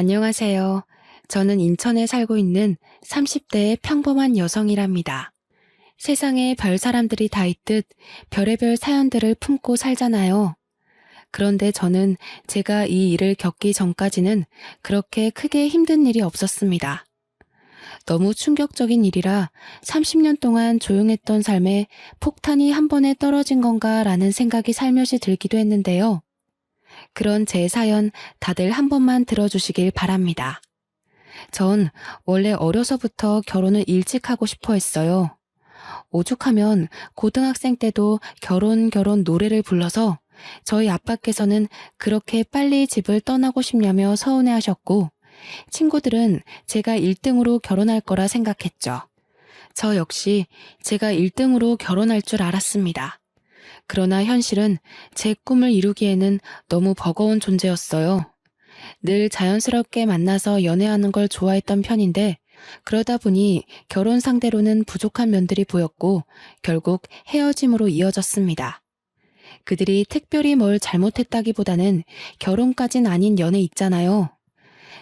안녕하세요. 저는 인천에 살고 있는 30대의 평범한 여성이랍니다. 세상에 별 사람들이 다 있듯 별의별 사연들을 품고 살잖아요. 그런데 저는 제가 이 일을 겪기 전까지는 그렇게 크게 힘든 일이 없었습니다. 너무 충격적인 일이라 30년 동안 조용했던 삶에 폭탄이 한 번에 떨어진 건가라는 생각이 살며시 들기도 했는데요. 그런 제 사연 다들 한 번만 들어주시길 바랍니다. 전 원래 어려서부터 결혼을 일찍 하고 싶어 했어요. 오죽하면 고등학생 때도 결혼 노래를 불러서 저희 아빠께서는 그렇게 빨리 집을 떠나고 싶냐며 서운해 하셨고, 친구들은 제가 1등으로 결혼할 거라 생각했죠. 저 역시 제가 1등으로 결혼할 줄 알았습니다. 그러나 현실은 제 꿈을 이루기에는 너무 버거운 존재였어요. 늘 자연스럽게 만나서 연애하는 걸 좋아했던 편인데, 그러다 보니 결혼 상대로는 부족한 면들이 보였고 결국 헤어짐으로 이어졌습니다. 그들이 특별히 뭘 잘못했다기보다는 결혼까진 아닌 연애 있잖아요.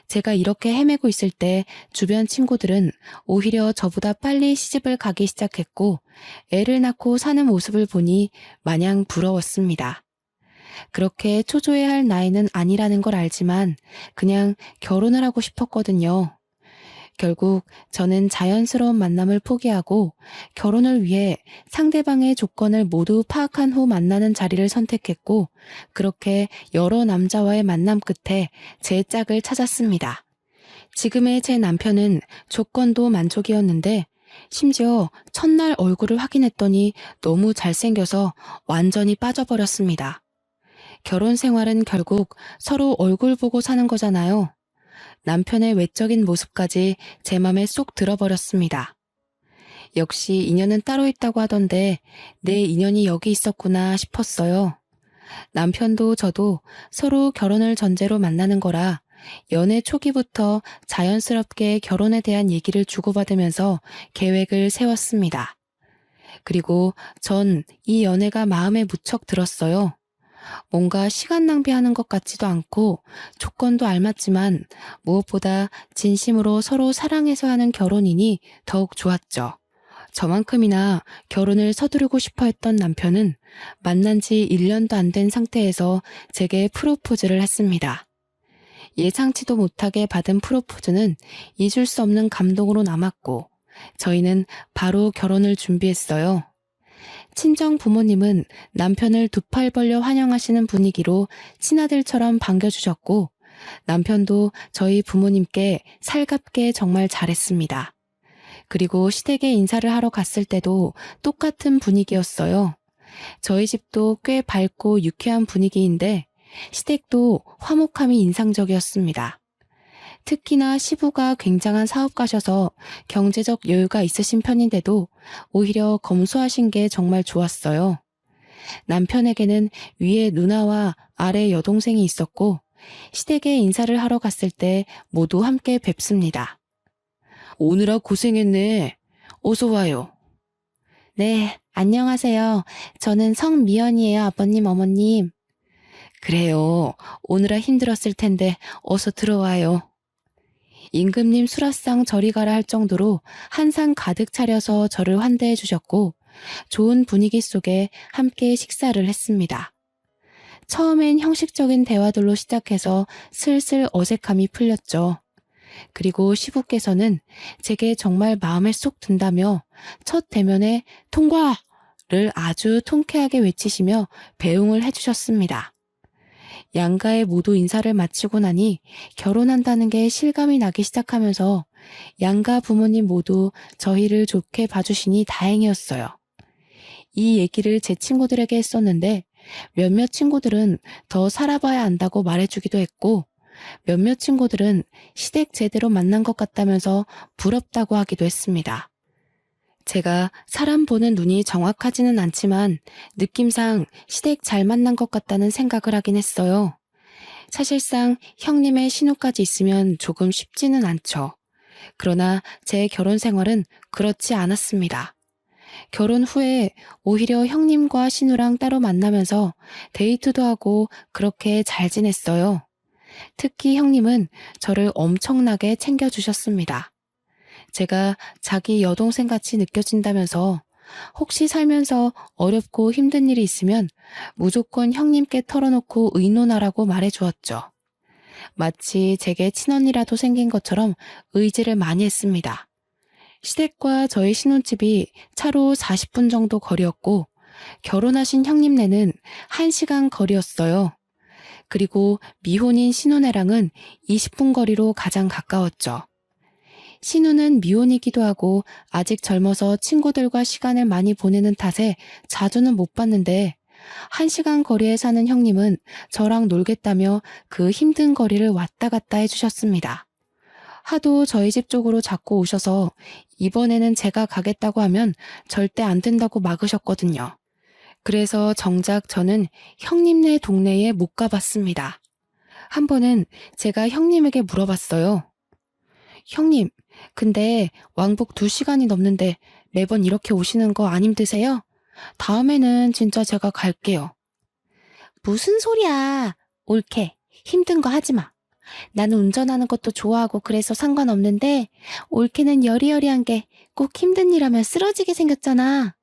제가 이렇게 헤매고 있을 때 주변 친구들은 오히려 저보다 빨리 시집을 가기 시작했고 애를 낳고 사는 모습을 보니 마냥 부러웠습니다. 그렇게 초조해야 할 나이는 아니라는 걸 알지만 그냥 결혼을 하고 싶었거든요. 결국 저는 자연스러운 만남을 포기하고 결혼을 위해 상대방의 조건을 모두 파악한 후 만나는 자리를 선택했고, 그렇게 여러 남자와의 만남 끝에 제 짝을 찾았습니다. 지금의 제 남편은 조건도 만족이었는데 심지어 첫날 얼굴을 확인했더니 너무 잘생겨서 완전히 빠져버렸습니다. 결혼 생활은 결국 서로 얼굴 보고 사는 거잖아요. 남편의 외적인 모습까지 제 맘에 쏙 들어버렸습니다. 역시 인연은 따로 있다고 하던데 내 인연이 여기 있었구나 싶었어요. 남편도 저도 서로 결혼을 전제로 만나는 거라 연애 초기부터 자연스럽게 결혼에 대한 얘기를 주고받으면서 계획을 세웠습니다. 그리고 전 이 연애가 마음에 무척 들었어요. 뭔가 시간 낭비하는 것 같지도 않고 조건도 알맞지만 무엇보다 진심으로 서로 사랑해서 하는 결혼이니 더욱 좋았죠. 저만큼이나 결혼을 서두르고 싶어 했던 남편은 만난 지 1년도 안 된 상태에서 제게 프로포즈를 했습니다. 예상치도 못하게 받은 프로포즈는 잊을 수 없는 감동으로 남았고 저희는 바로 결혼을 준비했어요. 친정 부모님은 남편을 두 팔 벌려 환영하시는 분위기로 친아들처럼 반겨주셨고 남편도 저희 부모님께 살갑게 정말 잘했습니다. 그리고 시댁에 인사를 하러 갔을 때도 똑같은 분위기였어요. 저희 집도 꽤 밝고 유쾌한 분위기인데 시댁도 화목함이 인상적이었습니다. 특히나 시부가 굉장한 사업가셔서 경제적 여유가 있으신 편인데도 오히려 검소하신 게 정말 좋았어요. 남편에게는 위에 누나와 아래 여동생이 있었고 시댁에 인사를 하러 갔을 때 모두 함께 뵙습니다. 오느라 고생했네. 어서 와요. 네, 안녕하세요. 저는 성미연이에요, 아버님, 어머님. 그래요. 오느라 힘들었을 텐데 어서 들어와요. 임금님 수라상 저리 가라 할 정도로 한 상 가득 차려서 저를 환대해 주셨고 좋은 분위기 속에 함께 식사를 했습니다. 처음엔 형식적인 대화들로 시작해서 슬슬 어색함이 풀렸죠. 그리고 시부께서는 제게 정말 마음에 쏙 든다며 첫 대면에 통과를 아주 통쾌하게 외치시며 배웅을 해주셨습니다. 양가에 모두 인사를 마치고 나니 결혼한다는 게 실감이 나기 시작하면서 양가 부모님 모두 저희를 좋게 봐주시니 다행이었어요. 이 얘기를 제 친구들에게 했었는데 몇몇 친구들은 더 살아봐야 안다고 말해주기도 했고 몇몇 친구들은 시댁 제대로 만난 것 같다면서 부럽다고 하기도 했습니다. 제가 사람 보는 눈이 정확하지는 않지만 느낌상 시댁 잘 만난 것 같다는 생각을 하긴 했어요. 사실상 형님의 신우까지 있으면 조금 쉽지는 않죠. 그러나 제 결혼 생활은 그렇지 않았습니다. 결혼 후에 오히려 형님과 신우랑 따로 만나면서 데이트도 하고 그렇게 잘 지냈어요. 특히 형님은 저를 엄청나게 챙겨주셨습니다. 제가 자기 여동생 같이 느껴진다면서 혹시 살면서 어렵고 힘든 일이 있으면 무조건 형님께 털어놓고 의논하라고 말해주었죠. 마치 제게 친언니라도 생긴 것처럼 의지를 많이 했습니다. 시댁과 저희 신혼집이 차로 40분 정도 거리였고 결혼하신 형님네는 1시간 거리였어요. 그리고 미혼인 신혼애랑은 20분 거리로 가장 가까웠죠. 신우는 미혼이기도 하고 아직 젊어서 친구들과 시간을 많이 보내는 탓에 자주는 못 봤는데 1시간 거리에 사는 형님은 저랑 놀겠다며 그 힘든 거리를 왔다 갔다 해주셨습니다. 하도 저희 집 쪽으로 자꾸 오셔서 이번에는 제가 가겠다고 하면 절대 안 된다고 막으셨거든요. 그래서 정작 저는 형님네 동네에 못 가봤습니다. 한 번은 제가 형님에게 물어봤어요. 형님, 근데 왕복 2시간이 넘는데 매번 이렇게 오시는 거 안 힘드세요? 다음에는 진짜 제가 갈게요. 무슨 소리야. 옳게. 힘든 거 하지 마. 나는 운전하는 것도 좋아하고 그래서 상관없는데 옳게는 여리여리한 게 꼭 힘든 일 하면 쓰러지게 생겼잖아.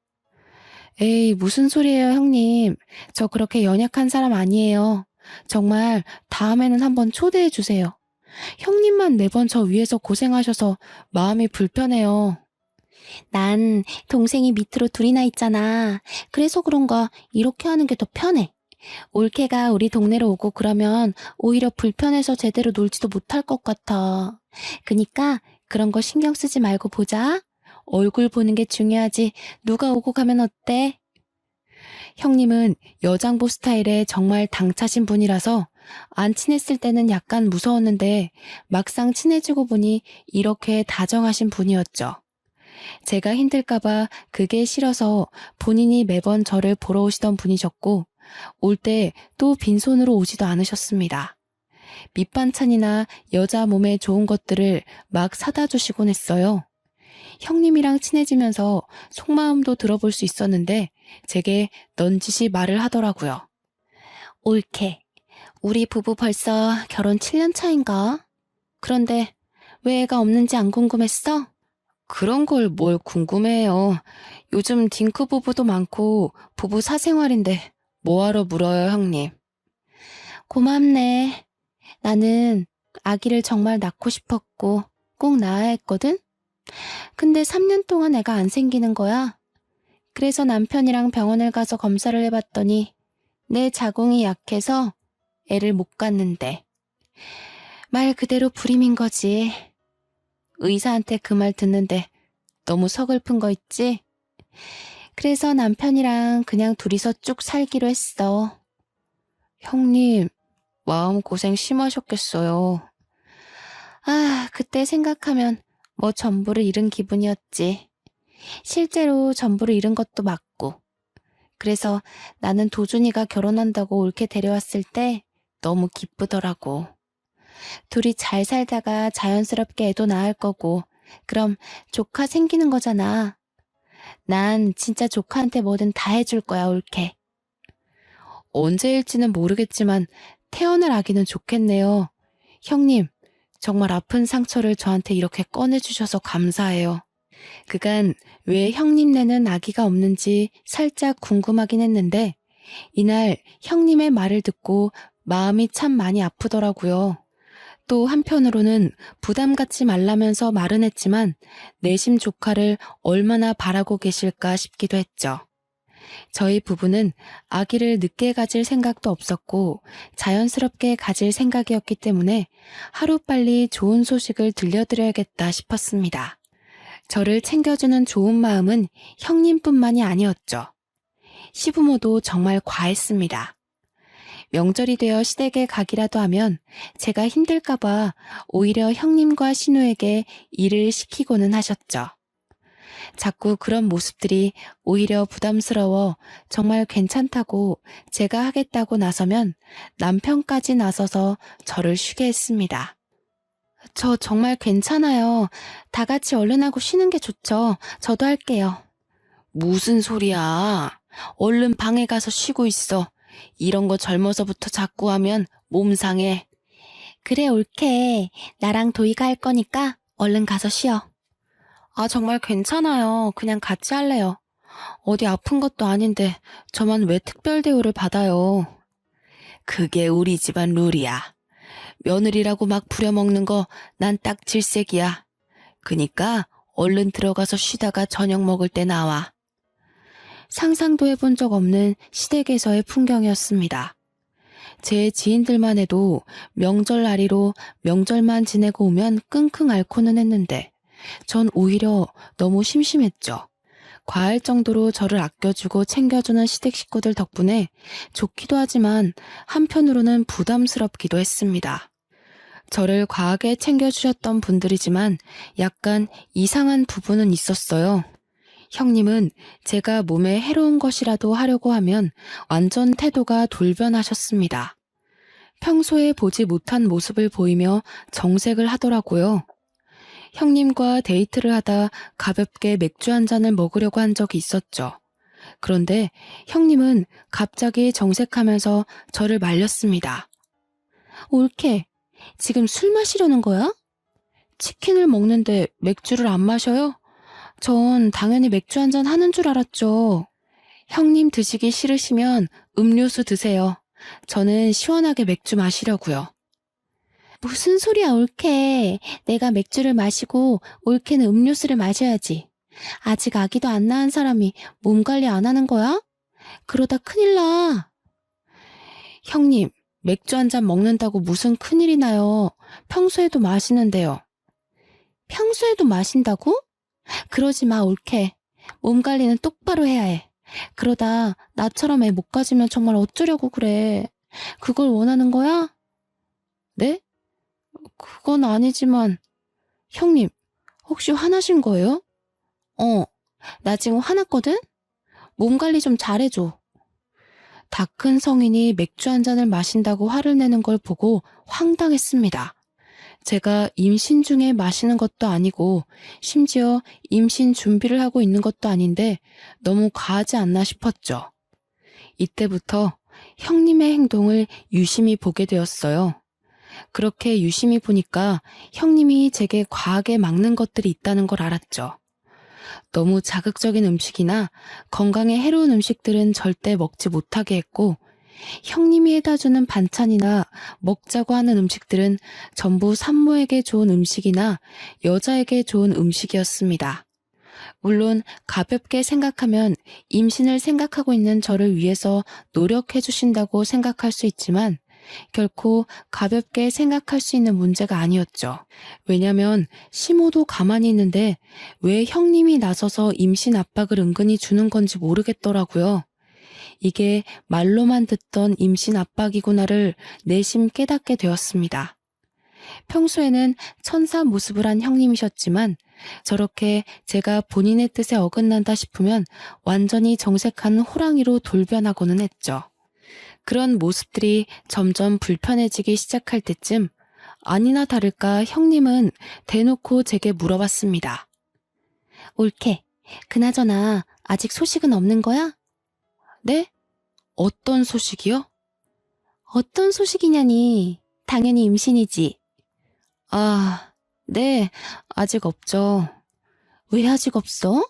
에이, 무슨 소리예요, 형님. 저 그렇게 연약한 사람 아니에요. 정말 다음에는 한번 초대해 주세요. 형님만 매번 저 위에서 고생하셔서 마음이 불편해요. 난 동생이 밑으로 둘이나 있잖아. 그래서 그런가 이렇게 하는 게 더 편해. 올케가 우리 동네로 오고 그러면 오히려 불편해서 제대로 놀지도 못할 것 같아. 그니까 그런 거 신경 쓰지 말고 보자. 얼굴 보는 게 중요하지. 누가 오고 가면 어때? 형님은 여장부 스타일에 정말 당차신 분이라서 안 친했을 때는 약간 무서웠는데 막상 친해지고 보니 이렇게 다정하신 분이었죠. 제가 힘들까봐 그게 싫어서 본인이 매번 저를 보러 오시던 분이셨고 올 때 또 빈손으로 오지도 않으셨습니다. 밑반찬이나 여자 몸에 좋은 것들을 막 사다 주시곤 했어요. 형님이랑 친해지면서 속마음도 들어볼 수 있었는데 제게 넌지시 말을 하더라고요. 옳게. 우리 부부 벌써 결혼 7년 차인가? 그런데 왜 애가 없는지 안 궁금했어? 그런 걸 뭘 궁금해요. 요즘 딩크 부부도 많고 부부 사생활인데 뭐하러 물어요, 형님. 고맙네. 나는 아기를 정말 낳고 싶었고 꼭 낳아야 했거든? 근데 3년 동안 애가 안 생기는 거야. 그래서 남편이랑 병원을 가서 검사를 해봤더니 내 자궁이 약해서 애를 못 갖는데. 말 그대로 불임인 거지. 의사한테 그 말 듣는데 너무 서글픈 거 있지? 그래서 남편이랑 그냥 둘이서 쭉 살기로 했어. 형님, 마음고생 심하셨겠어요. 아, 그때 생각하면 뭐 전부를 잃은 기분이었지. 실제로 전부를 잃은 것도 맞고. 그래서 나는 도준이가 결혼한다고 옳게 데려왔을 때 너무 기쁘더라고. 둘이 잘 살다가 자연스럽게 애도 낳을 거고 그럼 조카 생기는 거잖아. 난 진짜 조카한테 뭐든 다 해줄 거야, 옳게. 언제일지는 모르겠지만 태어날 아기는 좋겠네요. 형님, 정말 아픈 상처를 저한테 이렇게 꺼내주셔서 감사해요. 그간 왜 형님네는 아기가 없는지 살짝 궁금하긴 했는데 이날 형님의 말을 듣고 마음이 참 많이 아프더라고요. 또 한편으로는 부담 갖지 말라면서 말은 했지만 내심 조카를 얼마나 바라고 계실까 싶기도 했죠. 저희 부부는 아기를 늦게 가질 생각도 없었고 자연스럽게 가질 생각이었기 때문에 하루빨리 좋은 소식을 들려드려야겠다 싶었습니다. 저를 챙겨주는 좋은 마음은 형님뿐만이 아니었죠. 시부모도 정말 과했습니다. 명절이 되어 시댁에 가기라도 하면 제가 힘들까봐 오히려 형님과 신우에게 일을 시키고는 하셨죠. 자꾸 그런 모습들이 오히려 부담스러워 정말 괜찮다고 제가 하겠다고 나서면 남편까지 나서서 저를 쉬게 했습니다. 저 정말 괜찮아요. 다 같이 얼른 하고 쉬는 게 좋죠. 저도 할게요. 무슨 소리야. 얼른 방에 가서 쉬고 있어. 이런 거 젊어서부터 자꾸 하면 몸 상해. 그래, 옳게. 나랑 도희가 할 거니까 얼른 가서 쉬어. 아, 정말 괜찮아요. 그냥 같이 할래요. 어디 아픈 것도 아닌데 저만 왜 특별 대우를 받아요? 그게 우리 집안 룰이야. 며느리라고 막 부려먹는 거 난 딱 질색이야. 그니까 얼른 들어가서 쉬다가 저녁 먹을 때 나와. 상상도 해본 적 없는 시댁에서의 풍경이었습니다. 제 지인들만 해도 명절날이로 명절만 지내고 오면 끙끙 앓고는 했는데 전 오히려 너무 심심했죠. 과할 정도로 저를 아껴주고 챙겨주는 시댁 식구들 덕분에 좋기도 하지만 한편으로는 부담스럽기도 했습니다. 저를 과하게 챙겨주셨던 분들이지만 약간 이상한 부분은 있었어요. 형님은 제가 몸에 해로운 것이라도 하려고 하면 완전 태도가 돌변하셨습니다. 평소에 보지 못한 모습을 보이며 정색을 하더라고요. 형님과 데이트를 하다 가볍게 맥주 한 잔을 먹으려고 한 적이 있었죠. 그런데 형님은 갑자기 정색하면서 저를 말렸습니다. 옳게, 지금 술 마시려는 거야? 치킨을 먹는데 맥주를 안 마셔요? 전 당연히 맥주 한 잔 하는 줄 알았죠. 형님 드시기 싫으시면 음료수 드세요. 저는 시원하게 맥주 마시려고요. 무슨 소리야, 옳게. 내가 맥주를 마시고 옳게는 음료수를 마셔야지. 아직 아기도 안 낳은 사람이 몸 관리 안 하는 거야? 그러다 큰일 나. 형님, 맥주 한 잔 먹는다고 무슨 큰일이 나요. 평소에도 마시는데요. 평소에도 마신다고? 그러지 마, 옳게. 몸 관리는 똑바로 해야 해. 그러다 나처럼 애 못 가지면 정말 어쩌려고 그래. 그걸 원하는 거야? 네? 그건 아니지만. 형님, 혹시 화나신 거예요? 나 지금 화났거든? 몸 관리 좀 잘해줘. 다 큰 성인이 맥주 한 잔을 마신다고 화를 내는 걸 보고 황당했습니다. 제가 임신 중에 마시는 것도 아니고 심지어 임신 준비를 하고 있는 것도 아닌데 너무 과하지 않나 싶었죠. 이때부터 형님의 행동을 유심히 보게 되었어요. 그렇게 유심히 보니까 형님이 제게 과하게 막는 것들이 있다는 걸 알았죠. 너무 자극적인 음식이나 건강에 해로운 음식들은 절대 먹지 못하게 했고 형님이 해다 주는 반찬이나 먹자고 하는 음식들은 전부 산모에게 좋은 음식이나 여자에게 좋은 음식이었습니다. 물론 가볍게 생각하면 임신을 생각하고 있는 저를 위해서 노력해 주신다고 생각할 수 있지만 결코 가볍게 생각할 수 있는 문제가 아니었죠. 왜냐면 시모도 가만히 있는데 왜 형님이 나서서 임신 압박을 은근히 주는 건지 모르겠더라고요. 이게 말로만 듣던 임신 압박이구나를 내심 깨닫게 되었습니다. 평소에는 천사 모습을 한 형님이셨지만 저렇게 제가 본인의 뜻에 어긋난다 싶으면 완전히 정색한 호랑이로 돌변하고는 했죠. 그런 모습들이 점점 불편해지기 시작할 때쯤 아니나 다를까 형님은 대놓고 제게 물어봤습니다. 옳게, 그나저나 아직 소식은 없는 거야? 네? 어떤 소식이요? 어떤 소식이냐니. 당연히 임신이지. 아, 네, 아직 없죠. 왜 아직 없어?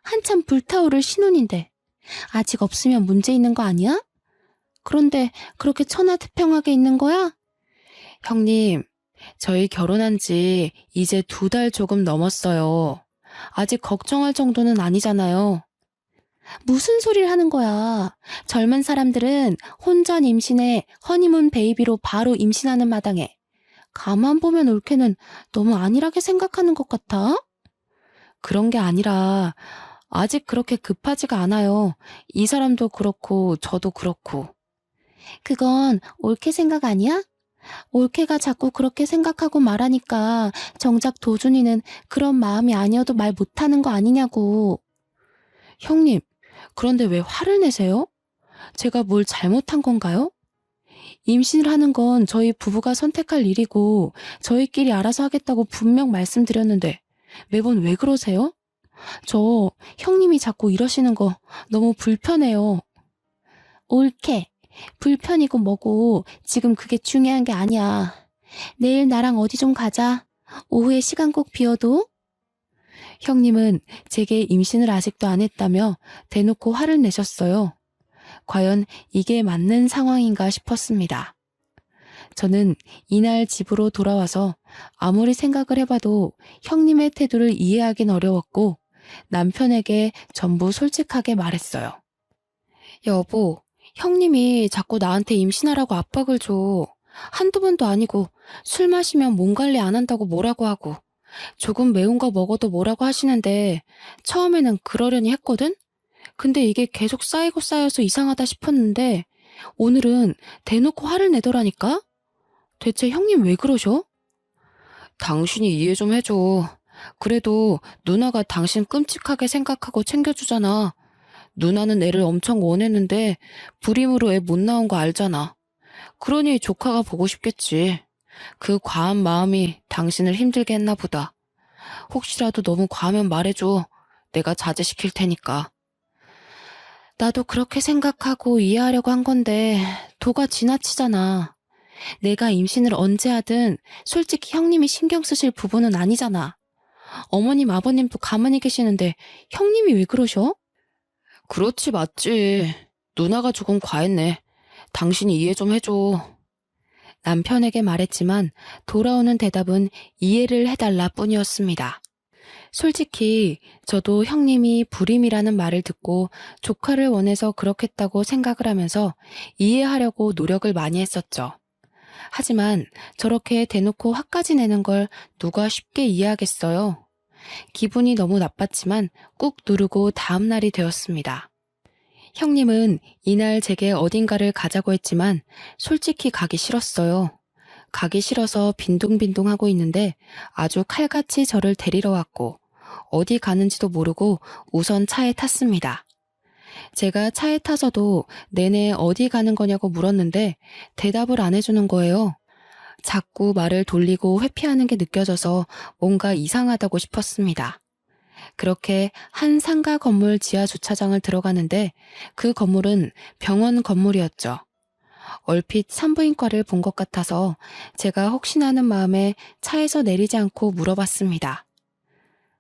한참 불타오를 신혼인데. 아직 없으면 문제 있는 거 아니야? 그런데 그렇게 천하태평하게 있는 거야? 형님, 저희 결혼한 지 이제 2달 조금 넘었어요. 아직 걱정할 정도는 아니잖아요. 무슨 소리를 하는 거야. 젊은 사람들은 혼전 임신에 허니문 베이비로 바로 임신하는 마당에. 가만 보면 옳게는 너무 안일하게 생각하는 것 같아. 그런 게 아니라 아직 그렇게 급하지가 않아요. 이 사람도 그렇고 저도 그렇고. 그건 옳게 생각 아니야? 옳게가 자꾸 그렇게 생각하고 말하니까 정작 도준이는 그런 마음이 아니어도 말 못하는 거 아니냐고. 형님, 그런데 왜 화를 내세요? 제가 뭘 잘못한 건가요? 임신을 하는 건 저희 부부가 선택할 일이고 저희끼리 알아서 하겠다고 분명 말씀드렸는데 매번 왜 그러세요? 저 형님이 자꾸 이러시는 거 너무 불편해요. 옳게. 불편이고 뭐고 지금 그게 중요한 게 아니야. 내일 나랑 어디 좀 가자. 오후에 시간 꼭 비워도? 형님은 제게 임신을 아직도 안 했다며 대놓고 화를 내셨어요. 과연 이게 맞는 상황인가 싶었습니다. 저는 이날 집으로 돌아와서 아무리 생각을 해봐도 형님의 태도를 이해하긴 어려웠고 남편에게 전부 솔직하게 말했어요. 여보, 형님이 자꾸 나한테 임신하라고 압박을 줘. 한두 번도 아니고 술 마시면 몸 관리 안 한다고 뭐라고 하고 조금 매운 거 먹어도 뭐라고 하시는데 처음에는 그러려니 했거든? 근데 이게 계속 쌓이고 쌓여서 이상하다 싶었는데 오늘은 대놓고 화를 내더라니까? 대체 형님 왜 그러셔? 당신이 이해 좀 해줘. 그래도 누나가 당신 끔찍하게 생각하고 챙겨주잖아. 누나는 애를 엄청 원했는데 불임으로 애 못 나온 거 알잖아. 그러니 조카가 보고 싶겠지. 그 과한 마음이 당신을 힘들게 했나 보다. 혹시라도 너무 과하면 말해줘. 내가 자제시킬 테니까. 나도 그렇게 생각하고 이해하려고 한 건데 도가 지나치잖아. 내가 임신을 언제 하든 솔직히 형님이 신경 쓰실 부분은 아니잖아. 어머님 아버님도 가만히 계시는데 형님이 왜 그러셔? 그렇지 맞지. 누나가 조금 과했네. 당신이 이해 좀 해줘. 남편에게 말했지만 돌아오는 대답은 이해를 해달라 뿐이었습니다. 솔직히 저도 형님이 불임이라는 말을 듣고 조카를 원해서 그렇겠다고 생각을 하면서 이해하려고 노력을 많이 했었죠. 하지만 저렇게 대놓고 화까지 내는 걸 누가 쉽게 이해하겠어요. 기분이 너무 나빴지만 꾹 누르고 다음 날이 되었습니다. 형님은 이날 제게 어딘가를 가자고 했지만 솔직히 가기 싫었어요. 가기 싫어서 빈둥빈둥 하고 있는데 아주 칼같이 저를 데리러 왔고 어디 가는지도 모르고 우선 차에 탔습니다. 제가 차에 타서도 내내 어디 가는 거냐고 물었는데 대답을 안 해주는 거예요. 자꾸 말을 돌리고 회피하는 게 느껴져서 뭔가 이상하다고 싶었습니다. 그렇게 한 상가 건물 지하 주차장을 들어가는데 그 건물은 병원 건물이었죠. 얼핏 산부인과를 본 것 같아서 제가 혹시나 하는 마음에 차에서 내리지 않고 물어봤습니다.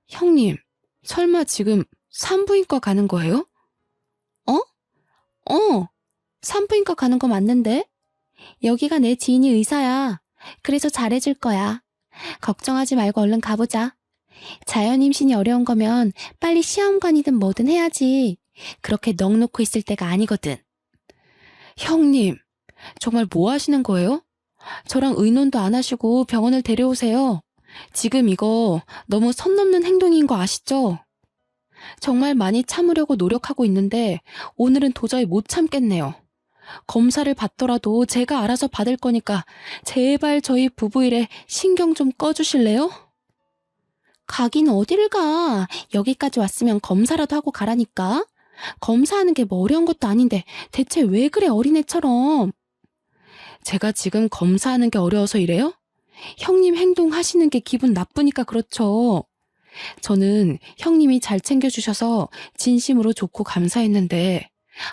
형님, 설마 지금 산부인과 가는 거예요? 어? 산부인과 가는 거 맞는데? 여기가 내 지인이 의사야. 그래서 잘해줄 거야. 걱정하지 말고 얼른 가보자. 자연 임신이 어려운 거면 빨리 시험관이든 뭐든 해야지. 그렇게 넋 놓고 있을 때가 아니거든. 형님, 정말 뭐 하시는 거예요? 저랑 의논도 안 하시고 병원을 데려오세요. 지금 이거 너무 선 넘는 행동인 거 아시죠? 정말 많이 참으려고 노력하고 있는데 오늘은 도저히 못 참겠네요. 검사를 받더라도 제가 알아서 받을 거니까 제발 저희 부부 일에 신경 좀 꺼주실래요? 가긴 어디를 가. 여기까지 왔으면 검사라도 하고 가라니까. 검사하는 게 뭐 어려운 것도 아닌데 대체 왜 그래 어린애처럼. 제가 지금 검사하는 게 어려워서 이래요? 형님 행동하시는 게 기분 나쁘니까 그렇죠. 저는 형님이 잘 챙겨주셔서 진심으로 좋고 감사했는데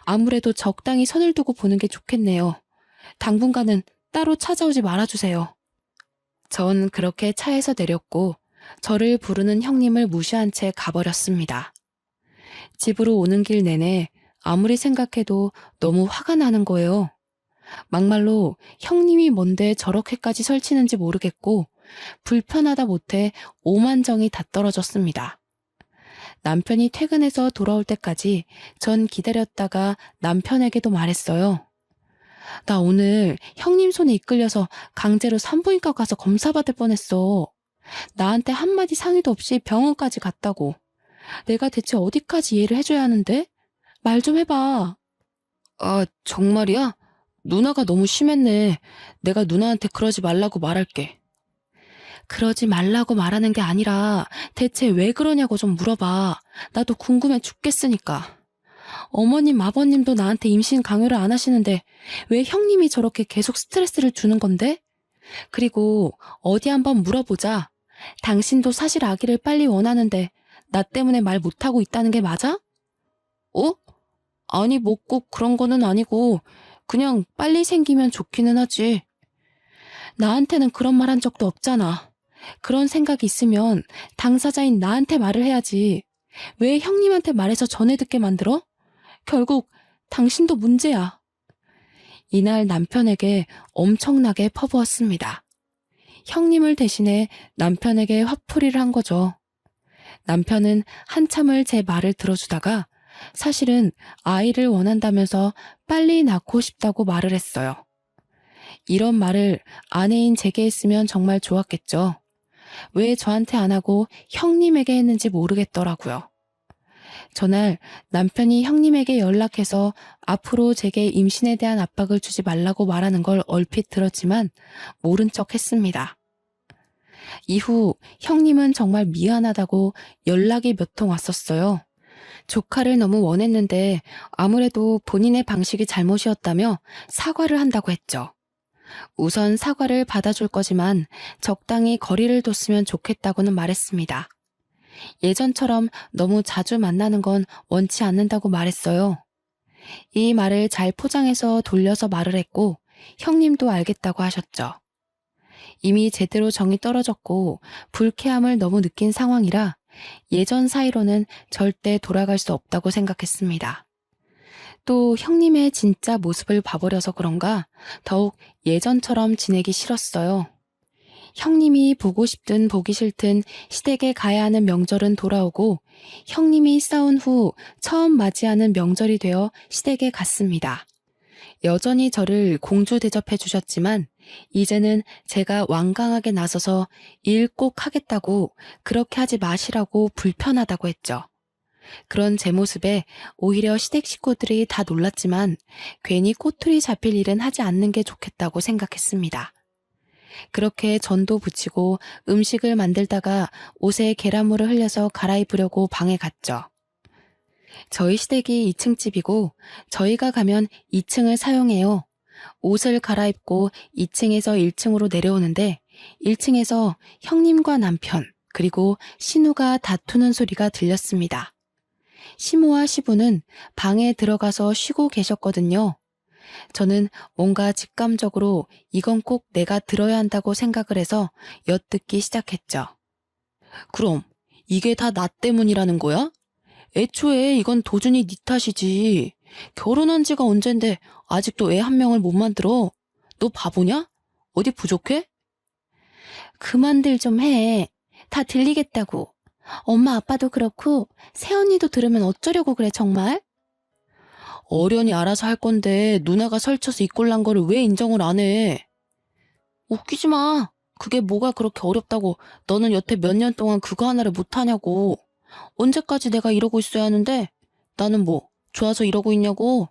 아무래도 적당히 선을 두고 보는 게 좋겠네요. 당분간은 따로 찾아오지 말아주세요. 전 그렇게 차에서 내렸고 저를 부르는 형님을 무시한 채 가버렸습니다. 집으로 오는 길 내내 아무리 생각해도 너무 화가 나는 거예요. 막말로 형님이 뭔데 저렇게까지 설치는지 모르겠고 불편하다 못해 오만정이 다 떨어졌습니다. 남편이 퇴근해서 돌아올 때까지 전 기다렸다가 남편에게도 말했어요. 나 오늘 형님 손에 이끌려서 강제로 산부인과 가서 검사받을 뻔했어. 나한테 한마디 상의도 없이 병원까지 갔다고. 내가 대체 어디까지 이해를 해줘야 하는데? 말 좀 해봐. 아, 정말이야? 누나가 너무 심했네. 내가 누나한테 그러지 말라고 말할게. 그러지 말라고 말하는 게 아니라 대체 왜 그러냐고 좀 물어봐. 나도 궁금해 죽겠으니까. 어머님, 아버님도 나한테 임신 강요를 안 하시는데 왜 형님이 저렇게 계속 스트레스를 주는 건데? 그리고 어디 한번 물어보자. 당신도 사실 아기를 빨리 원하는데 나 때문에 말 못하고 있다는 게 맞아? 어? 아니 뭐 꼭 그런 거는 아니고 그냥 빨리 생기면 좋기는 하지. 나한테는 그런 말 한 적도 없잖아. 그런 생각이 있으면 당사자인 나한테 말을 해야지. 왜 형님한테 말해서 전해 듣게 만들어? 결국 당신도 문제야. 이날 남편에게 엄청나게 퍼부었습니다. 형님을 대신해 남편에게 화풀이를 한 거죠. 남편은 한참을 제 말을 들어주다가 사실은 아이를 원한다면서 빨리 낳고 싶다고 말을 했어요. 이런 말을 아내인 제게 했으면 정말 좋았겠죠. 왜 저한테 안 하고 형님에게 했는지 모르겠더라고요. 전날 남편이 형님에게 연락해서 앞으로 제게 임신에 대한 압박을 주지 말라고 말하는 걸 얼핏 들었지만 모른 척 했습니다. 이후 형님은 정말 미안하다고 연락이 몇 통 왔었어요. 조카를 너무 원했는데 아무래도 본인의 방식이 잘못이었다며 사과를 한다고 했죠. 우선 사과를 받아줄 거지만 적당히 거리를 뒀으면 좋겠다고는 말했습니다. 예전처럼 너무 자주 만나는 건 원치 않는다고 말했어요. 이 말을 잘 포장해서 돌려서 말을 했고 형님도 알겠다고 하셨죠. 이미 제대로 정이 떨어졌고 불쾌함을 너무 느낀 상황이라 예전 사이로는 절대 돌아갈 수 없다고 생각했습니다. 또 형님의 진짜 모습을 봐버려서 그런가 더욱 예전처럼 지내기 싫었어요. 형님이 보고 싶든 보기 싫든 시댁에 가야 하는 명절은 돌아오고 형님이 싸운 후 처음 맞이하는 명절이 되어 시댁에 갔습니다. 여전히 저를 공주 대접해 주셨지만 이제는 제가 완강하게 나서서 일 꼭 하겠다고 그렇게 하지 마시라고 불편하다고 했죠. 그런 제 모습에 오히려 시댁 식구들이 다 놀랐지만 괜히 꼬투리 잡힐 일은 하지 않는 게 좋겠다고 생각했습니다. 그렇게 전도 붙이고 음식을 만들다가 옷에 계란물을 흘려서 갈아입으려고 방에 갔죠. 저희 시댁이 2층 집이고 저희가 가면 2층을 사용해요. 옷을 갈아입고 2층에서 1층으로 내려오는데 1층에서 형님과 남편 그리고 신우가 다투는 소리가 들렸습니다. 시모와 시부는 방에 들어가서 쉬고 계셨거든요. 저는 뭔가 직감적으로 이건 꼭 내가 들어야 한다고 생각을 해서 엿듣기 시작했죠. 그럼 이게 다 나 때문이라는 거야? 애초에 이건 도준이 네 탓이지. 결혼한 지가 언젠데 아직도 애 한 명을 못 만들어. 너 바보냐? 어디 부족해? 그만들 좀 해. 다 들리겠다고. 엄마 아빠도 그렇고 새언니도 들으면 어쩌려고 그래 정말? 어련히 알아서 할 건데 누나가 설쳐서 이 꼴난 거를 왜 인정을 안 해? 웃기지 마. 그게 뭐가 그렇게 어렵다고 너는 여태 몇 년 동안 그거 하나를 못하냐고. 언제까지 내가 이러고 있어야 하는데 나는 뭐 좋아서 이러고 있냐고.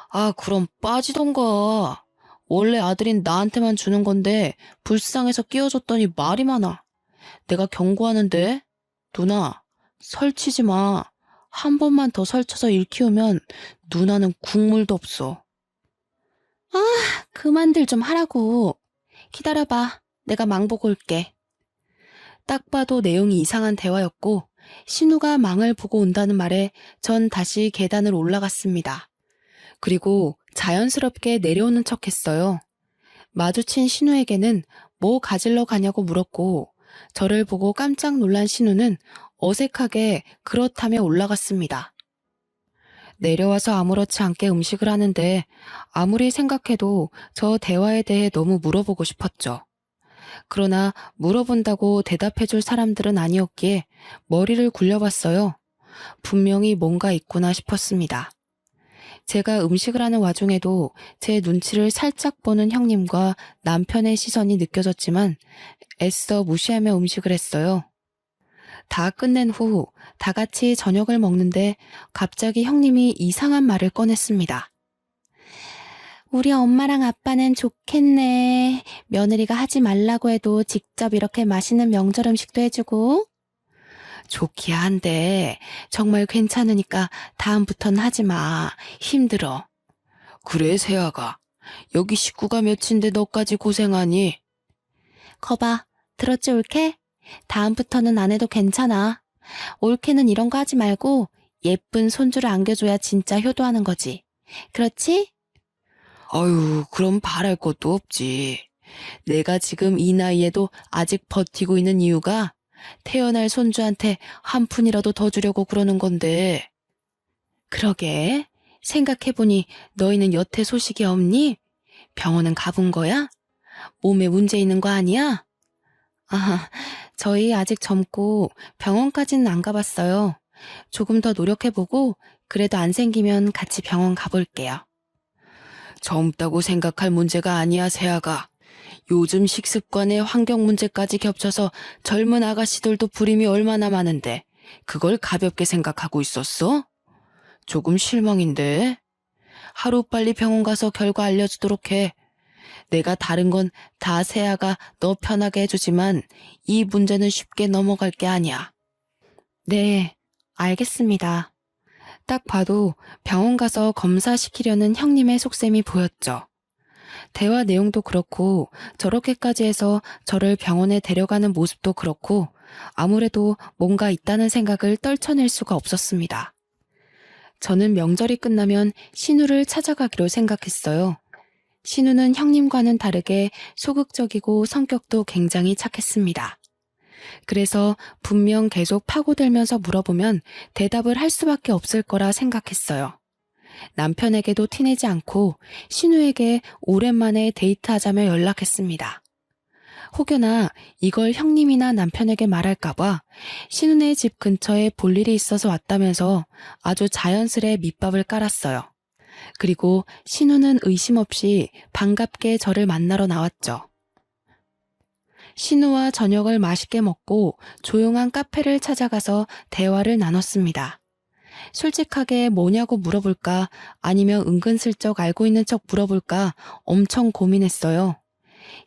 아 그럼 빠지던가. 원래 아들인 나한테만 주는 건데 불쌍해서 끼워줬더니 말이 많아. 내가 경고하는데 누나 설치지 마. 한 번만 더 설쳐서 일 키우면 누나는 국물도 없어. 아 그만들 좀 하라고. 기다려봐. 내가 망 보고 올게. 딱 봐도 내용이 이상한 대화였고 신우가 망을 보고 온다는 말에 전 다시 계단을 올라갔습니다. 그리고 자연스럽게 내려오는 척했어요. 마주친 신우에게는 뭐 가지러 가냐고 물었고 저를 보고 깜짝 놀란 신우는 어색하게 그렇다며 올라갔습니다. 내려와서 아무렇지 않게 음식을 하는데 아무리 생각해도 저 대화에 대해 너무 물어보고 싶었죠. 그러나 물어본다고 대답해줄 사람들은 아니었기에 머리를 굴려봤어요. 분명히 뭔가 있구나 싶었습니다. 제가 음식을 하는 와중에도 제 눈치를 살짝 보는 형님과 남편의 시선이 느껴졌지만 애써 무시하며 음식을 했어요. 다 끝낸 후 다 같이 저녁을 먹는데 갑자기 형님이 이상한 말을 꺼냈습니다. 우리 엄마랑 아빠는 좋겠네. 며느리가 하지 말라고 해도 직접 이렇게 맛있는 명절 음식도 해주고. 좋기야 한데 정말 괜찮으니까 다음부턴 하지 마. 힘들어. 그래 세아가. 여기 식구가 몇인데 너까지 고생하니? 거봐. 들었지 올케? 다음부터는 안 해도 괜찮아. 올케는 이런 거 하지 말고 예쁜 손주를 안겨줘야 진짜 효도하는 거지. 그렇지? 아유, 그럼 바랄 것도 없지. 내가 지금 이 나이에도 아직 버티고 있는 이유가 태어날 손주한테 한 푼이라도 더 주려고 그러는 건데. 그러게, 생각해보니 너희는 여태 소식이 없니? 병원은 가본 거야? 몸에 문제 있는 거 아니야? 아, 저희 아직 젊고 병원까지는 안 가봤어요. 조금 더 노력해보고 그래도 안 생기면 같이 병원 가볼게요. 젊다고 생각할 문제가 아니야, 세아가. 요즘 식습관에 환경 문제까지 겹쳐서 젊은 아가씨들도 불임이 얼마나 많은데 그걸 가볍게 생각하고 있었어? 조금 실망인데. 하루빨리 병원 가서 결과 알려주도록 해. 내가 다른 건 다 세아가 너 편하게 해주지만 이 문제는 쉽게 넘어갈 게 아니야. 네, 알겠습니다. 딱 봐도 병원 가서 검사시키려는 형님의 속셈이 보였죠. 대화 내용도 그렇고 저렇게까지 해서 저를 병원에 데려가는 모습도 그렇고 아무래도 뭔가 있다는 생각을 떨쳐낼 수가 없었습니다. 저는 명절이 끝나면 신우를 찾아가기로 생각했어요. 신우는 형님과는 다르게 소극적이고 성격도 굉장히 착했습니다. 그래서 분명 계속 파고들면서 물어보면 대답을 할 수밖에 없을 거라 생각했어요. 남편에게도 티내지 않고 신우에게 오랜만에 데이트하자며 연락했습니다. 혹여나 이걸 형님이나 남편에게 말할까봐 신우네 집 근처에 볼 일이 있어서 왔다면서 아주 자연스레 밑밥을 깔았어요. 그리고 신우는 의심 없이 반갑게 저를 만나러 나왔죠. 신우와 저녁을 맛있게 먹고 조용한 카페를 찾아가서 대화를 나눴습니다. 솔직하게 뭐냐고 물어볼까 아니면 은근슬쩍 알고 있는 척 물어볼까 엄청 고민했어요.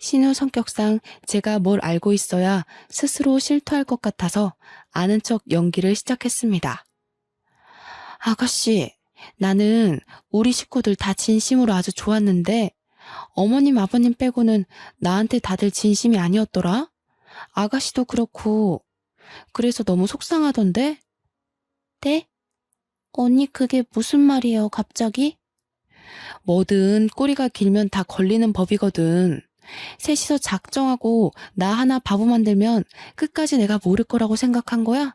신우 성격상 제가 뭘 알고 있어야 스스로 실토할 것 같아서 아는 척 연기를 시작했습니다. 아가씨, 나는 우리 식구들 다 진심으로 아주 좋았는데 어머님 아버님 빼고는 나한테 다들 진심이 아니었더라? 아가씨도 그렇고 그래서 너무 속상하던데? 네? 언니 그게 무슨 말이에요 갑자기? 뭐든 꼬리가 길면 다 걸리는 법이거든. 셋이서 작정하고 나 하나 바보 만들면 끝까지 내가 모를 거라고 생각한 거야?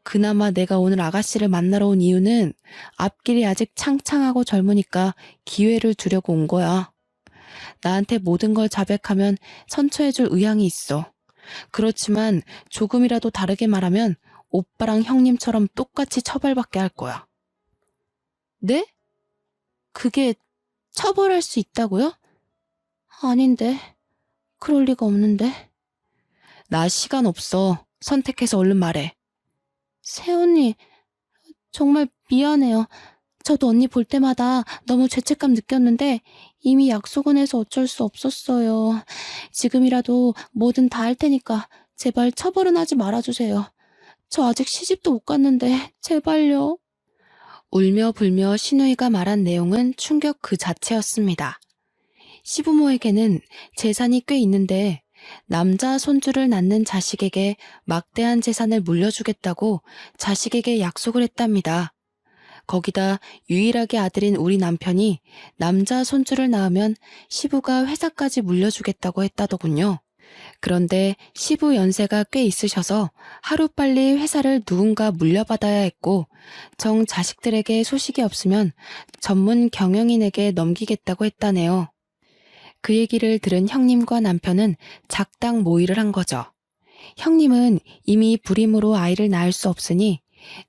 그나마 내가 오늘 아가씨를 만나러 온 이유는 앞길이 아직 창창하고 젊으니까 기회를 주려고 온 거야. 나한테 모든 걸 자백하면 선처해줄 의향이 있어. 그렇지만 조금이라도 다르게 말하면 오빠랑 형님처럼 똑같이 처벌받게 할 거야. 네? 그게 처벌할 수 있다고요? 아닌데. 그럴 리가 없는데. 나 시간 없어. 선택해서 얼른 말해. 새언니, 정말 미안해요. 저도 언니 볼 때마다 너무 죄책감 느꼈는데 이미 약속은 해서 어쩔 수 없었어요. 지금이라도 뭐든 다 할 테니까 제발 처벌은 하지 말아주세요. 저 아직 시집도 못 갔는데 제발요. 울며 불며 신우이가 말한 내용은 충격 그 자체였습니다. 시부모에게는 재산이 꽤 있는데 남자 손주를 낳는 자식에게 막대한 재산을 물려주겠다고 자식에게 약속을 했답니다. 거기다 유일하게 아들인 우리 남편이 남자 손주를 낳으면 시부가 회사까지 물려주겠다고 했다더군요. 그런데 시부 연세가 꽤 있으셔서 하루빨리 회사를 누군가 물려받아야 했고 정 자식들에게 소식이 없으면 전문 경영인에게 넘기겠다고 했다네요. 그 얘기를 들은 형님과 남편은 작당 모의를 한 거죠. 형님은 이미 불임으로 아이를 낳을 수 없으니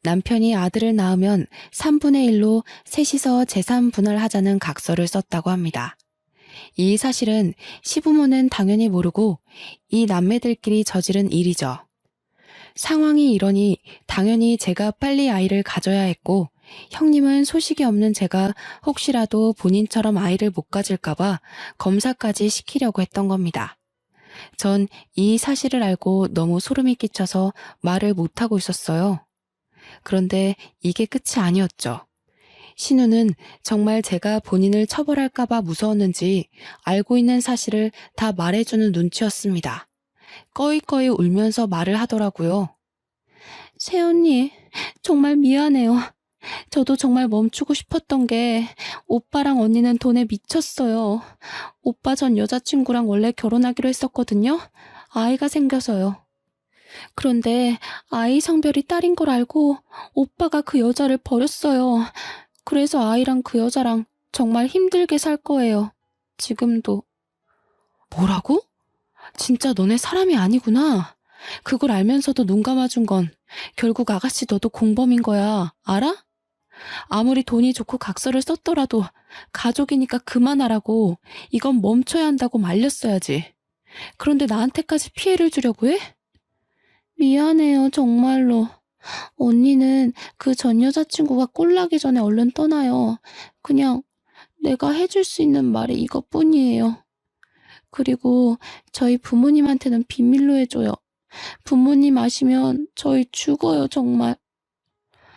남편이 아들을 낳으면 3분의 1로 셋이서 재산 분할하자는 각서를 썼다고 합니다. 이 사실은 시부모는 당연히 모르고 이 남매들끼리 저지른 일이죠. 상황이 이러니 당연히 제가 빨리 아이를 가져야 했고 형님은 소식이 없는 제가 혹시라도 본인처럼 아이를 못 가질까봐 검사까지 시키려고 했던 겁니다. 전 이 사실을 알고 너무 소름이 끼쳐서 말을 못하고 있었어요. 그런데 이게 끝이 아니었죠. 신우는 정말 제가 본인을 처벌할까봐 무서웠는지 알고 있는 사실을 다 말해주는 눈치였습니다. 꺼이꺼이 울면서 말을 하더라고요. 새언니, 정말 미안해요. 저도 정말 멈추고 싶었던 게 오빠랑 언니는 돈에 미쳤어요. 오빠 전 여자친구랑 원래 결혼하기로 했었거든요. 아이가 생겨서요. 그런데 아이 성별이 딸인 걸 알고 오빠가 그 여자를 버렸어요. 그래서 아이랑 그 여자랑 정말 힘들게 살 거예요. 지금도. 뭐라고? 진짜 너네 사람이 아니구나. 그걸 알면서도 눈 감아준 건 결국 아가씨 너도 공범인 거야. 알아? 아무리 돈이 좋고 각서를 썼더라도 가족이니까 그만하라고, 이건 멈춰야 한다고 말렸어야지. 그런데 나한테까지 피해를 주려고 해? 미안해요, 정말로. 언니는 그 전 여자친구가 꼴나기 전에 얼른 떠나요. 그냥 내가 해줄 수 있는 말이 이것뿐이에요. 그리고 저희 부모님한테는 비밀로 해줘요. 부모님 아시면 저희 죽어요, 정말.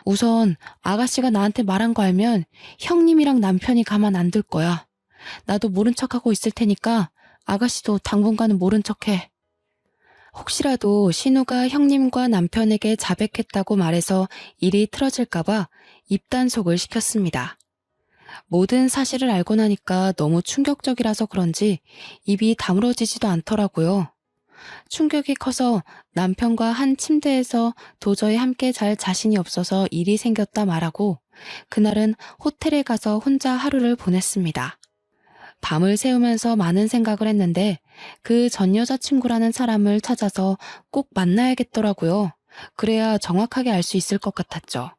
우선 아가씨가 나한테 말한 거 알면 형님이랑 남편이 가만 안 둘 거야. 나도 모른 척하고 있을 테니까 아가씨도 당분간은 모른 척해. 혹시라도 신우가 형님과 남편에게 자백했다고 말해서 일이 틀어질까봐 입단속을 시켰습니다. 모든 사실을 알고 나니까 너무 충격적이라서 그런지 입이 다물어지지도 않더라고요. 충격이 커서 남편과 한 침대에서 도저히 함께 잘 자신이 없어서 일이 생겼다 말하고 그날은 호텔에 가서 혼자 하루를 보냈습니다. 밤을 새우면서 많은 생각을 했는데 그 전 여자친구라는 사람을 찾아서 꼭 만나야겠더라고요. 그래야 정확하게 알 수 있을 것 같았죠.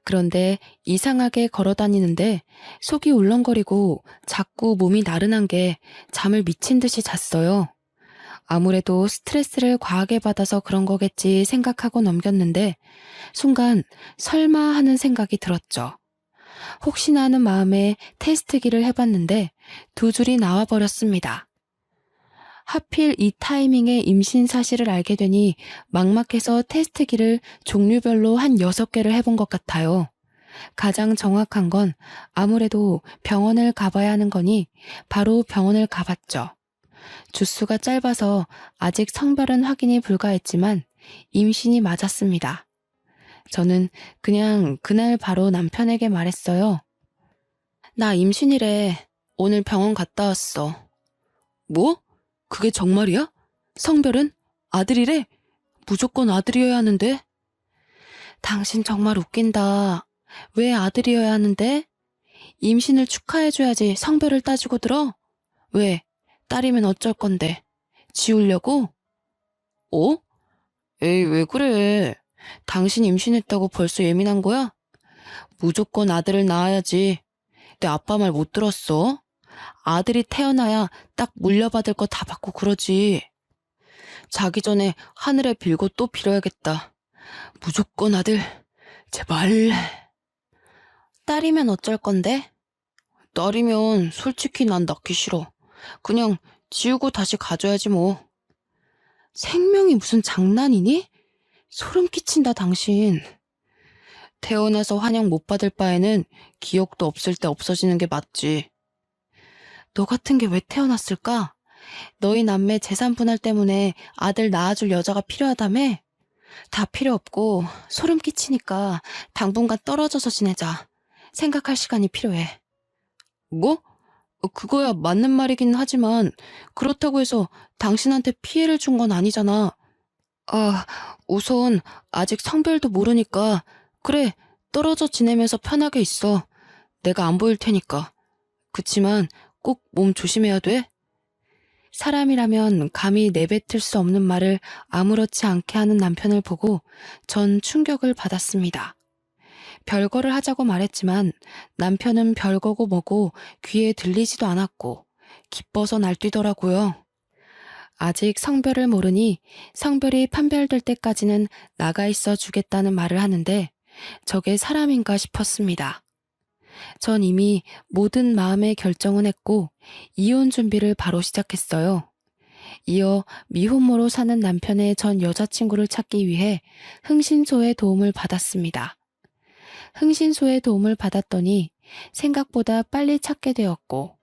그런데 이상하게 걸어 다니는데 속이 울렁거리고 자꾸 몸이 나른한 게 잠을 미친 듯이 잤어요. 아무래도 스트레스를 과하게 받아서 그런 거겠지 생각하고 넘겼는데 순간 설마 하는 생각이 들었죠. 혹시나 하는 마음에 테스트기를 해봤는데 두 줄이 나와버렸습니다. 하필 이 타이밍에 임신 사실을 알게 되니 막막해서 테스트기를 종류별로 한 6개를 해본 것 같아요. 가장 정확한 건 아무래도 병원을 가봐야 하는 거니 바로 병원을 가봤죠. 주수가 짧아서 아직 성별은 확인이 불가했지만 임신이 맞았습니다. 저는 그냥 그날 바로 남편에게 말했어요. 나 임신이래. 오늘 병원 갔다 왔어. 뭐? 그게 정말이야? 성별은? 아들이래? 무조건 아들이어야 하는데? 당신 정말 웃긴다. 왜 아들이어야 하는데? 임신을 축하해줘야지 성별을 따지고 들어? 왜? 딸이면 어쩔 건데? 지우려고? 어? 에이, 왜 그래? 당신 임신했다고 벌써 예민한 거야? 무조건 아들을 낳아야지. 내 아빠 말 못 들었어? 아들이 태어나야 딱 물려받을 거 다 받고 그러지. 자기 전에 하늘에 빌고 또 빌어야겠다. 무조건 아들, 제발. 딸이면 어쩔 건데? 딸이면 솔직히 난 낳기 싫어. 그냥 지우고 다시 가져야지 뭐. 생명이 무슨 장난이니? 소름 끼친다, 당신. 태어나서 환영 못 받을 바에는 기억도 없을 때 없어지는 게 맞지. 너 같은 게 왜 태어났을까? 너희 남매 재산 분할 때문에 아들 낳아줄 여자가 필요하다며? 다 필요 없고 소름 끼치니까 당분간 떨어져서 지내자. 생각할 시간이 필요해. 뭐? 그거야 맞는 말이긴 하지만 그렇다고 해서 당신한테 피해를 준 건 아니잖아. 아, 우선 아직 성별도 모르니까 그래, 떨어져 지내면서 편하게 있어. 내가 안 보일 테니까. 그치만 꼭 몸 조심해야 돼. 사람이라면 감히 내뱉을 수 없는 말을 아무렇지 않게 하는 남편을 보고 전 충격을 받았습니다. 별거를 하자고 말했지만 남편은 별거고 뭐고 귀에 들리지도 않았고 기뻐서 날뛰더라고요. 아직 성별을 모르니 성별이 판별될 때까지는 나가 있어 주겠다는 말을 하는데 저게 사람인가 싶었습니다. 전 이미 모든 마음의 결정은 했고 이혼 준비를 바로 시작했어요. 이어 미혼모로 사는 남편의 전 여자친구를 찾기 위해 흥신소의 도움을 받았습니다. 흥신소의 도움을 받았더니 생각보다 빨리 찾게 되었고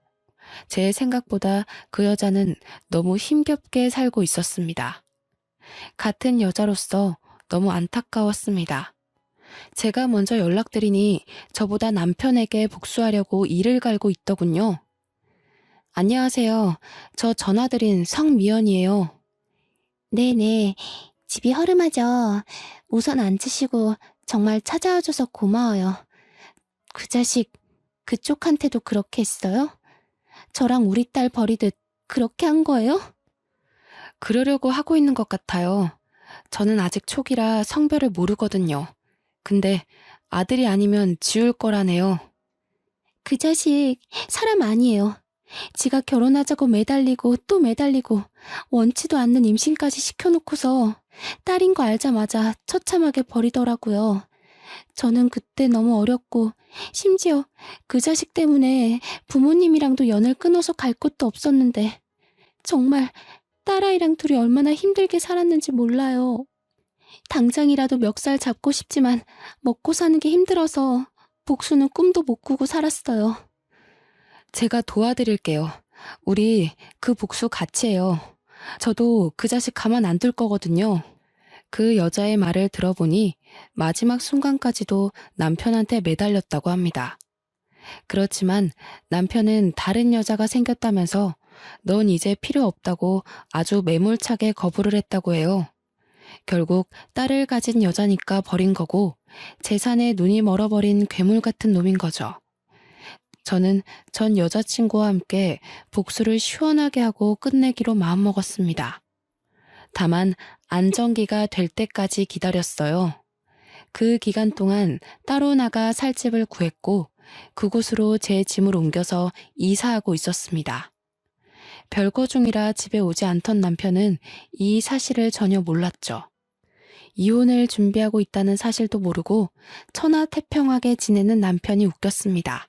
제 생각보다 그 여자는 너무 힘겹게 살고 있었습니다. 같은 여자로서 너무 안타까웠습니다. 제가 먼저 연락드리니 저보다 남편에게 복수하려고 이를 갈고 있더군요. 안녕하세요. 저 전화드린 성미연이에요. 네네. 집이 허름하죠. 우선 앉으시고 정말 찾아와줘서 고마워요. 그 자식 그쪽한테도 그렇게 했어요? 저랑 우리 딸 버리듯 그렇게 한 거예요? 그러려고 하고 있는 것 같아요. 저는 아직 초기라 성별을 모르거든요. 근데 아들이 아니면 지울 거라네요. 그 자식 사람 아니에요. 지가 결혼하자고 매달리고 또 매달리고 원치도 않는 임신까지 시켜놓고서 딸인 거 알자마자 처참하게 버리더라고요. 저는 그때 너무 어렸고 심지어 그 자식 때문에 부모님이랑도 연을 끊어서 갈 곳도 없었는데 정말 딸아이랑 둘이 얼마나 힘들게 살았는지 몰라요. 당장이라도 멱살 잡고 싶지만 먹고 사는 게 힘들어서 복수는 꿈도 못 꾸고 살았어요. 제가 도와드릴게요. 우리 그 복수 같이 해요. 저도 그 자식 가만 안 둘 거거든요. 그 여자의 말을 들어보니 마지막 순간까지도 남편한테 매달렸다고 합니다. 그렇지만 남편은 다른 여자가 생겼다면서 넌 이제 필요 없다고 아주 매몰차게 거부를 했다고 해요. 결국 딸을 가진 여자니까 버린 거고 재산에 눈이 멀어버린 괴물 같은 놈인 거죠. 저는 전 여자친구와 함께 복수를 시원하게 하고 끝내기로 마음먹었습니다. 다만 안정기가 될 때까지 기다렸어요. 그 기간 동안 따로 나가 살 집을 구했고 그곳으로 제 짐을 옮겨서 이사하고 있었습니다. 별거 중이라 집에 오지 않던 남편은 이 사실을 전혀 몰랐죠. 이혼을 준비하고 있다는 사실도 모르고 천하태평하게 지내는 남편이 웃겼습니다.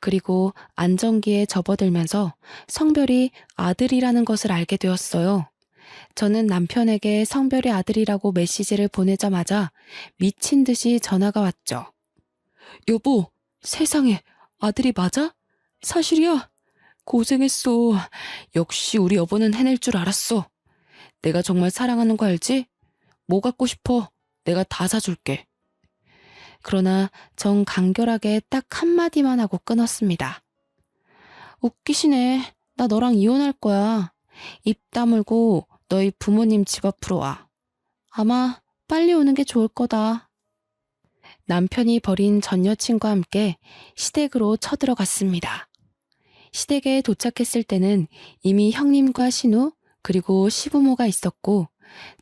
그리고 안정기에 접어들면서 성별이 아들이라는 것을 알게 되었어요. 저는 남편에게 성별이 아들이라고 메시지를 보내자마자 미친 듯이 전화가 왔죠. 여보, 세상에 아들이 맞아? 사실이야? 고생했어. 역시 우리 여보는 해낼 줄 알았어. 내가 정말 사랑하는 거 알지? 뭐 갖고 싶어? 내가 다 사줄게. 그러나 전 간결하게 딱 한마디만 하고 끊었습니다. 웃기시네. 나 너랑 이혼할 거야. 입 다물고 너희 부모님 집 앞으로 와. 아마 빨리 오는 게 좋을 거다. 남편이 버린 전 여친과 함께 시댁으로 쳐들어갔습니다. 시댁에 도착했을 때는 이미 형님과 신우 그리고 시부모가 있었고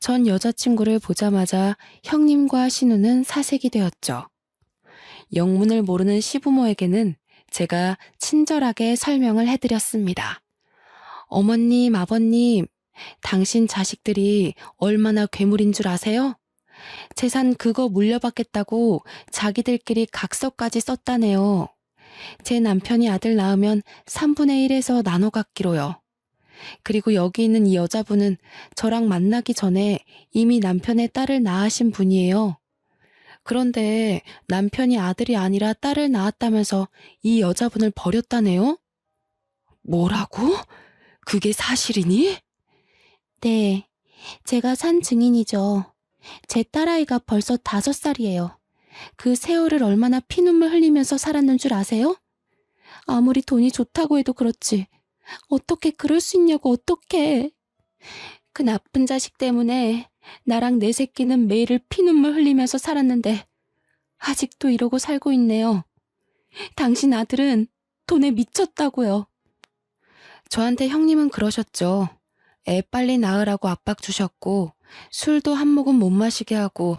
전 여자친구를 보자마자 형님과 신우는 사색이 되었죠. 영문을 모르는 시부모에게는 제가 친절하게 설명을 해드렸습니다. 어머님, 아버님, 당신 자식들이 얼마나 괴물인 줄 아세요? 재산 그거 물려받겠다고 자기들끼리 각서까지 썼다네요. 제 남편이 아들 낳으면 3분의 1에서 나눠 갖기로요. 그리고 여기 있는 이 여자분은 저랑 만나기 전에 이미 남편의 딸을 낳으신 분이에요. 그런데 남편이 아들이 아니라 딸을 낳았다면서 이 여자분을 버렸다네요? 뭐라고? 그게 사실이니? 네, 제가 산 증인이죠. 제 딸아이가 벌써 5살이에요. 그 세월을 얼마나 피눈물 흘리면서 살았는 줄 아세요? 아무리 돈이 좋다고 해도 그렇지. 어떻게 그럴 수 있냐고 어떡해. 그 나쁜 자식 때문에 나랑 내 새끼는 매일 피눈물 흘리면서 살았는데 아직도 이러고 살고 있네요. 당신 아들은 돈에 미쳤다고요. 저한테 형님은 그러셨죠. 애 빨리 낳으라고 압박 주셨고 술도 한 모금 못 마시게 하고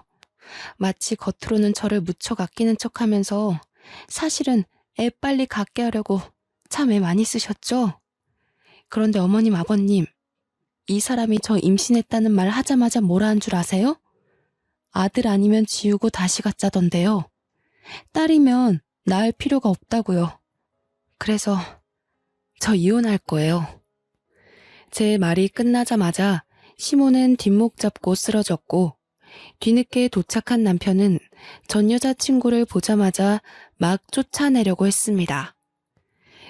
마치 겉으로는 저를 무척 아끼는 척하면서 사실은 애 빨리 갖게 하려고 참 애 많이 쓰셨죠. 그런데 어머님, 아버님, 이 사람이 저 임신했다는 말 하자마자 뭐라 한 줄 아세요? 아들 아니면 지우고 다시 갖자던데요. 딸이면 낳을 필요가 없다고요. 그래서 저 이혼할 거예요. 제 말이 끝나자마자 시모는 뒷목 잡고 쓰러졌고 뒤늦게 도착한 남편은 전 여자친구를 보자마자 막 쫓아내려고 했습니다.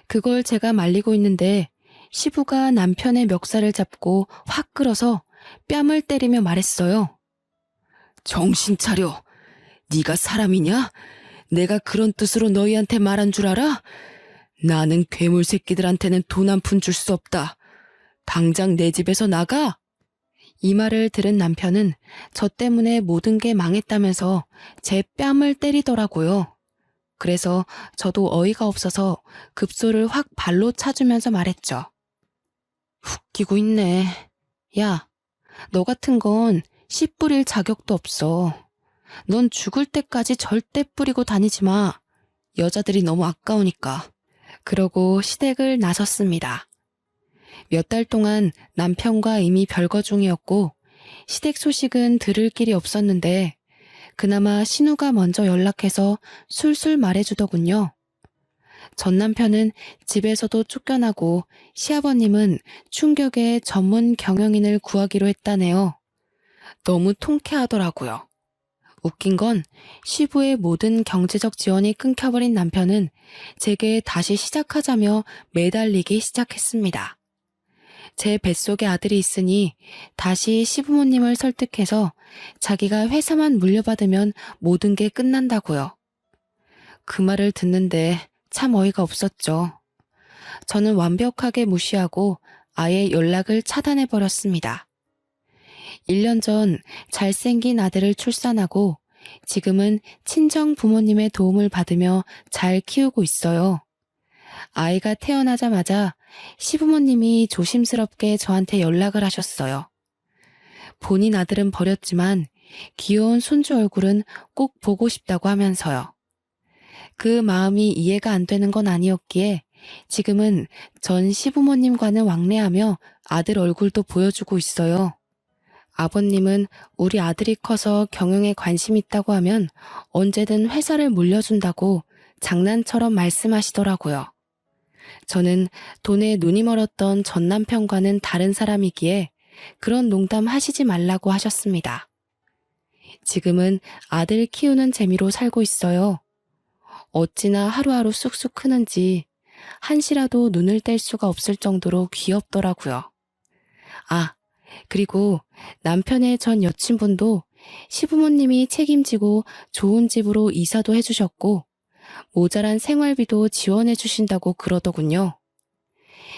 그걸 제가 말리고 있는데 시부가 남편의 멱살을 잡고 확 끌어서 뺨을 때리며 말했어요. 정신 차려. 네가 사람이냐? 내가 그런 뜻으로 너희한테 말한 줄 알아? 나는 괴물 새끼들한테는 돈 한 푼 줄 수 없다. 당장 내 집에서 나가! 이 말을 들은 남편은 저 때문에 모든 게 망했다면서 제 뺨을 때리더라고요. 그래서 저도 어이가 없어서 급소를 확 발로 차주면서 말했죠. 웃기고 있네. 야, 너 같은 건 씨 뿌릴 자격도 없어. 넌 죽을 때까지 절대 뿌리고 다니지 마. 여자들이 너무 아까우니까. 그러고 시댁을 나섰습니다. 몇 달 동안 남편과 이미 별거 중이었고 시댁 소식은 들을 길이 없었는데 그나마 신우가 먼저 연락해서 술술 말해주더군요. 전 남편은 집에서도 쫓겨나고 시아버님은 충격에 전문 경영인을 구하기로 했다네요. 너무 통쾌하더라고요. 웃긴 건 시부의 모든 경제적 지원이 끊겨버린 남편은 제게 다시 시작하자며 매달리기 시작했습니다. 제 뱃속에 아들이 있으니 다시 시부모님을 설득해서 자기가 회사만 물려받으면 모든 게 끝난다고요. 그 말을 듣는데 참 어이가 없었죠. 저는 완벽하게 무시하고 아예 연락을 차단해버렸습니다. 1년 전 잘생긴 아들을 출산하고 지금은 친정 부모님의 도움을 받으며 잘 키우고 있어요. 아이가 태어나자마자 시부모님이 조심스럽게 저한테 연락을 하셨어요. 본인 아들은 버렸지만 귀여운 손주 얼굴은 꼭 보고 싶다고 하면서요. 그 마음이 이해가 안 되는 건 아니었기에 지금은 전 시부모님과는 왕래하며 아들 얼굴도 보여주고 있어요. 아버님은 우리 아들이 커서 경영에 관심 있다고 하면 언제든 회사를 물려준다고 장난처럼 말씀하시더라고요. 저는 돈에 눈이 멀었던 전 남편과는 다른 사람이기에 그런 농담 하시지 말라고 하셨습니다. 지금은 아들 키우는 재미로 살고 있어요. 어찌나 하루하루 쑥쑥 크는지 한시라도 눈을 뗄 수가 없을 정도로 귀엽더라고요. 아, 그리고 남편의 전 여친분도 시부모님이 책임지고 좋은 집으로 이사도 해주셨고 모자란 생활비도 지원해 주신다고 그러더군요.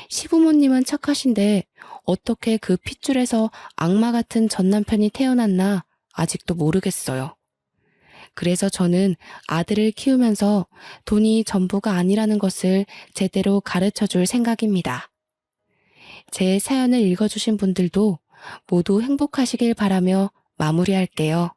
시부모님은 착하신데 어떻게 그 핏줄에서 악마 같은 전 남편이 태어났나 아직도 모르겠어요. 그래서 저는 아들을 키우면서 돈이 전부가 아니라는 것을 제대로 가르쳐 줄 생각입니다. 제 사연을 읽어주신 분들도 모두 행복하시길 바라며 마무리할게요.